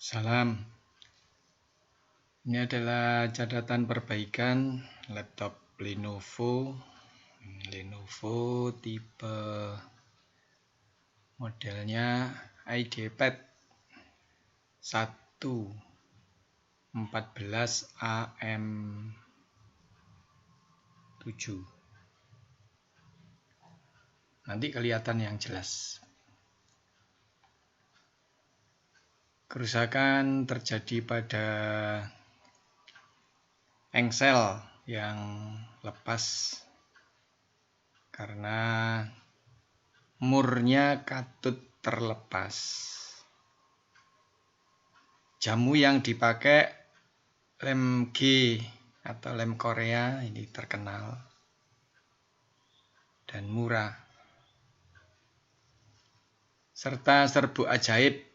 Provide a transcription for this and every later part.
Salam. Ini adalah catatan perbaikan laptop Lenovo tipe modelnya IdeaPad 114AM7. Nanti kelihatan yang jelas. Kerusakan terjadi pada engsel yang lepas karena murnya katut terlepas. Jamu yang dipakai lem G atau lem Korea, ini terkenal dan murah. Serta serbuk ajaib.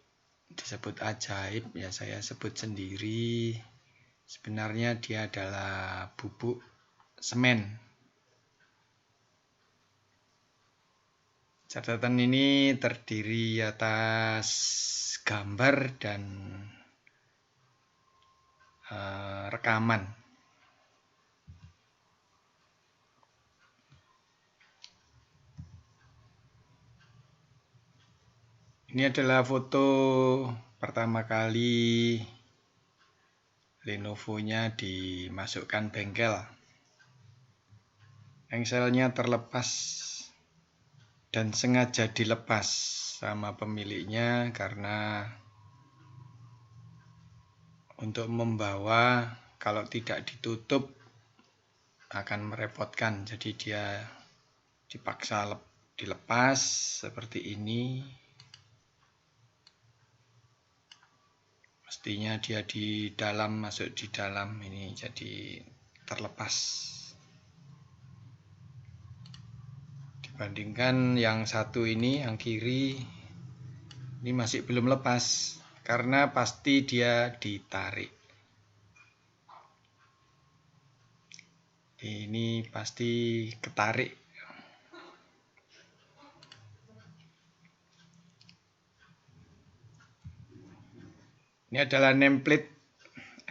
Disebut ajaib, ya saya sebut sendiri. Sebenarnya dia adalah bubuk semen. Catatan ini terdiri atas gambar dan rekaman. Ini adalah foto pertama kali Lenovo-nya dimasukkan bengkel. Engselnya terlepas dan sengaja dilepas sama pemiliknya karena untuk membawa, kalau tidak ditutup akan merepotkan. Jadi dia dipaksa dilepas seperti ini. Mestinya dia di dalam, masuk di dalam, ini jadi terlepas. Dibandingkan yang satu ini, yang kiri, ini masih belum lepas karena pasti dia ditarik. Ini pasti ketarik. Ini adalah nameplate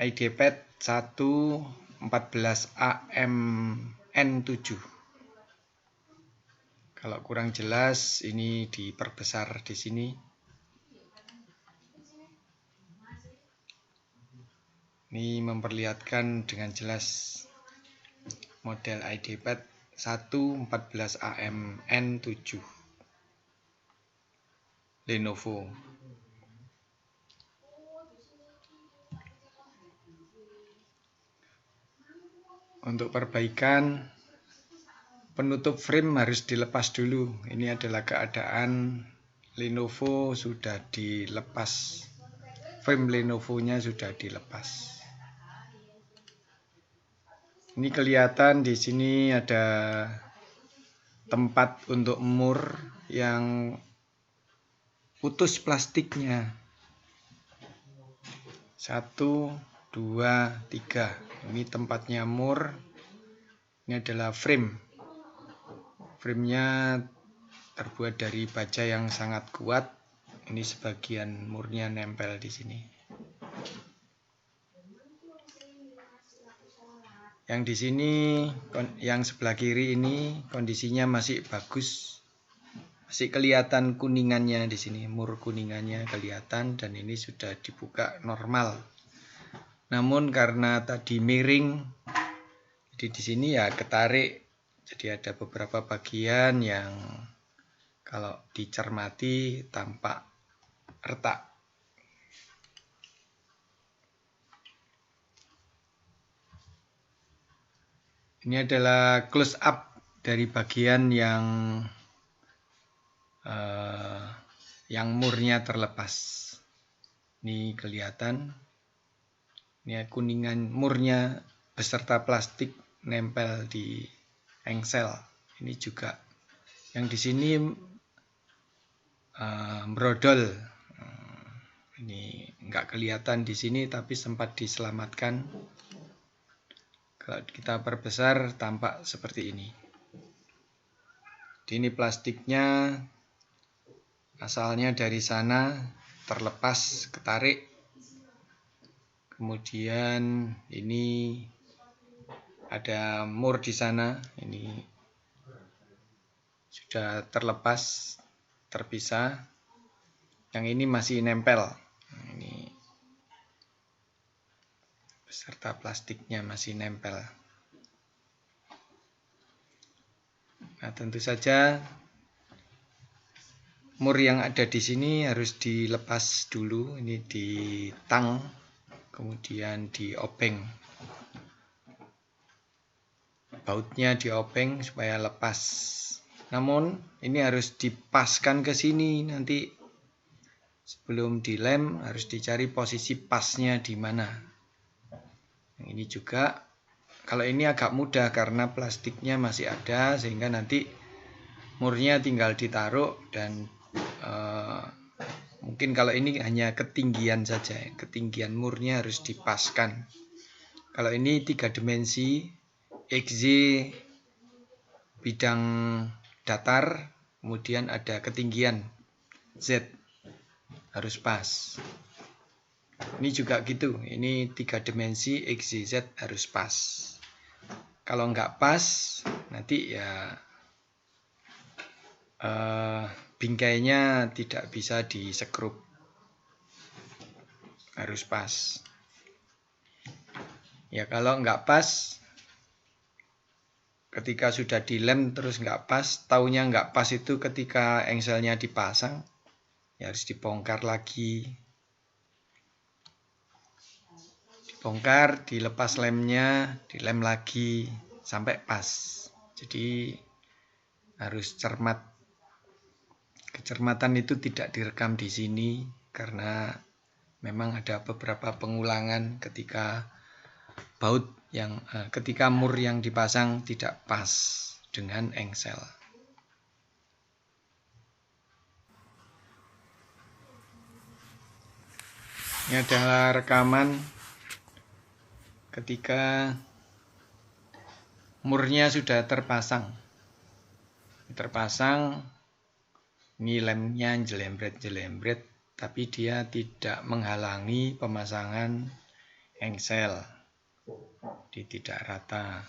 IdeaPad 114AM7. Kalau kurang jelas, ini diperbesar di sini. Ini memperlihatkan dengan jelas model IdeaPad 114AM7 Lenovo. Untuk perbaikan, penutup frame harus dilepas dulu. Ini adalah keadaan Lenovo sudah dilepas. Frame Lenovo-nya sudah dilepas. Ini kelihatan di sini ada tempat untuk mur yang putus plastiknya. 1, 2, 3. Ini tempatnya mur. Ini adalah frame. Framenya terbuat dari baja yang sangat kuat. Ini sebagian murnya nempel di sini. Yang di sini, yang sebelah kiri ini kondisinya masih bagus. Masih kelihatan kuningannya di sini, mur kuningannya kelihatan dan ini sudah dibuka normal. Namun karena tadi miring, jadi di sini ya ketarik. Jadi ada beberapa bagian yang kalau dicermati tampak retak. Ini adalah close up dari bagian yang murnya terlepas. Ini kelihatan. Ini kuningan murnya beserta plastik nempel di engsel. Ini juga yang di sini brodol. Ini nggak kelihatan di sini tapi sempat diselamatkan. Kalau kita perbesar tampak seperti ini. Ini plastiknya asalnya dari sana terlepas, ketarik. Kemudian ini ada mur di sana, ini sudah terlepas, terpisah. Yang ini masih nempel. Ini beserta plastiknya masih nempel. Nah, tentu saja mur yang ada di sini harus dilepas dulu. Ini ditang, kemudian diopeng. Bautnya diopeng supaya lepas. Namun ini harus dipaskan ke sini nanti. Sebelum dilem harus dicari posisi pasnya di mana. Yang ini juga, kalau ini agak mudah karena plastiknya masih ada, sehingga nanti murnya tinggal ditaruh dan mungkin kalau ini hanya ketinggian saja, ketinggian murnya harus dipaskan. Kalau ini 3 dimensi, XY bidang datar, kemudian ada ketinggian Z, harus pas. Ini juga gitu, ini 3 dimensi X, Y, Z harus pas. Kalau nggak pas, nanti ya bingkainya tidak bisa disekrup, harus pas. Ya kalau nggak pas, ketika sudah dilem terus nggak pas, taunya nggak pas itu ketika engselnya dipasang, ya harus dibongkar lagi. Dibongkar, dilepas lemnya, dilem lagi sampai pas. Jadi harus cermat. Kecermatan itu tidak direkam di sini karena memang ada beberapa pengulangan ketika ketika mur yang dipasang tidak pas dengan engsel. Ini adalah rekaman ketika murnya sudah terpasang. Ini lemnya jelembret-jelembret, tapi dia tidak menghalangi pemasangan engsel. Dia tidak rata.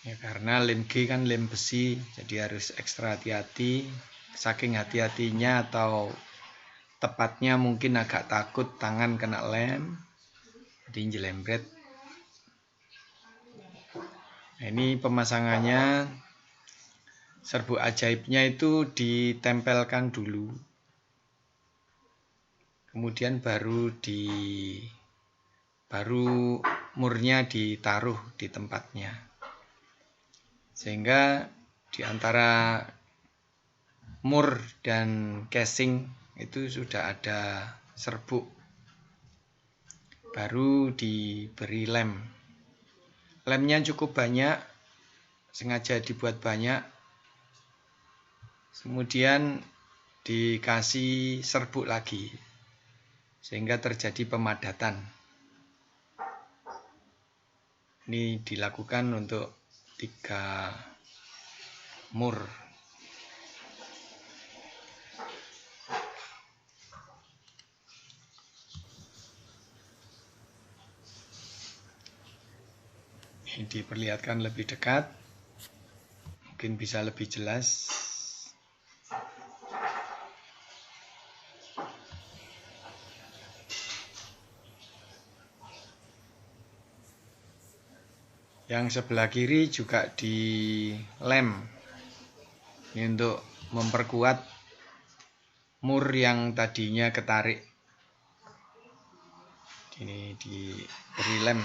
Ya, karena lem G kan lem besi, jadi harus ekstra hati-hati. Saking hati-hatinya atau tepatnya mungkin agak takut tangan kena lem, jadi jelembret. Nah, ini pemasangannya. Serbuk ajaibnya itu ditempelkan dulu, kemudian baru murnya ditaruh di tempatnya, sehingga di antara mur dan casing itu sudah ada serbuk, baru diberi lem. Lemnya cukup banyak, sengaja dibuat banyak. Kemudian dikasih serbuk lagi sehingga terjadi pemadatan. Ini dilakukan untuk 3 mur. Ini diperlihatkan lebih dekat, mungkin bisa lebih jelas. Yang sebelah kiri juga dilem. Ini untuk memperkuat mur yang tadinya ketarik. Ini diberi lem.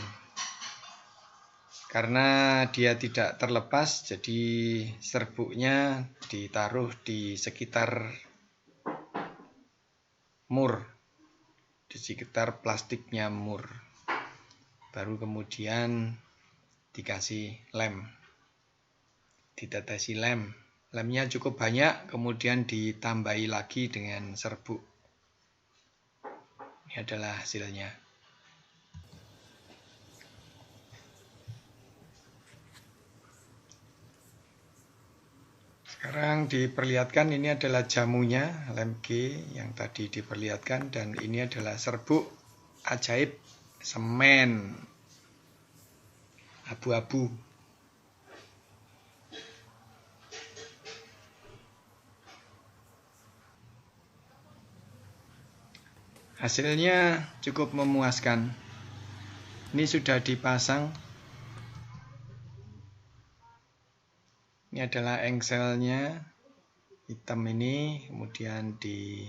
Karena dia tidak terlepas, jadi serbuknya ditaruh di sekitar mur, di sekitar plastiknya mur. Baru kemudian dikasih lem, ditetesi lem. Lemnya cukup banyak, kemudian ditambahi lagi dengan serbuk. Ini adalah hasilnya. Sekarang diperlihatkan ini adalah jamunya, lem G yang tadi diperlihatkan, dan ini adalah serbuk ajaib semen abu-abu. Hasilnya cukup memuaskan. Ini sudah dipasang. Ini adalah engselnya, hitam ini, kemudian dibaut.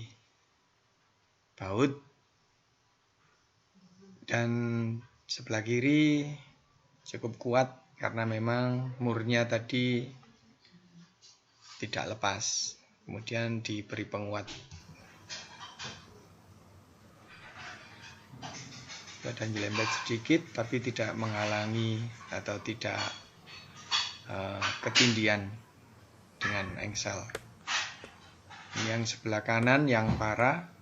Dan sebelah kiri cukup kuat karena memang murnya tadi tidak lepas. Kemudian diberi penguat. Ada jelembet sedikit tapi tidak menghalangi atau tidak ketindian dengan engsel. Ini yang sebelah kanan yang parah.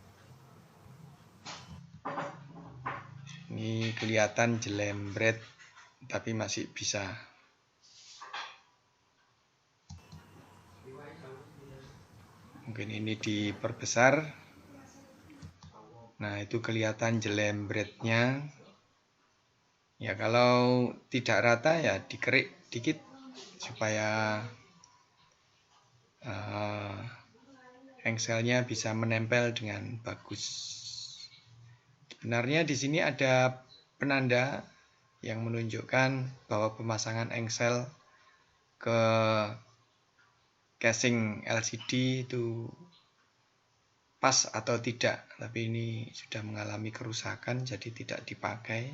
Ini kelihatan jelembret tapi masih bisa. Mungkin ini diperbesar. Nah, itu kelihatan jelembretnya. Ya, kalau tidak rata ya dikerik dikit supaya engselnya bisa menempel dengan bagus. Sebenarnya di sini ada penanda yang menunjukkan bahwa pemasangan engsel ke casing LCD itu pas atau tidak, tapi ini sudah mengalami kerusakan jadi tidak dipakai.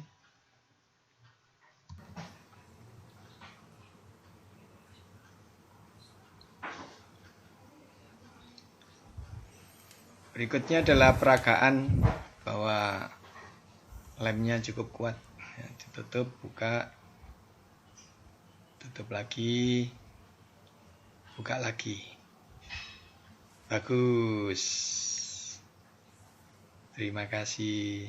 Berikutnya adalah peragaan bahwa lemnya cukup kuat. Ya, ditutup, buka, tutup lagi, buka lagi. Bagus. Terima kasih.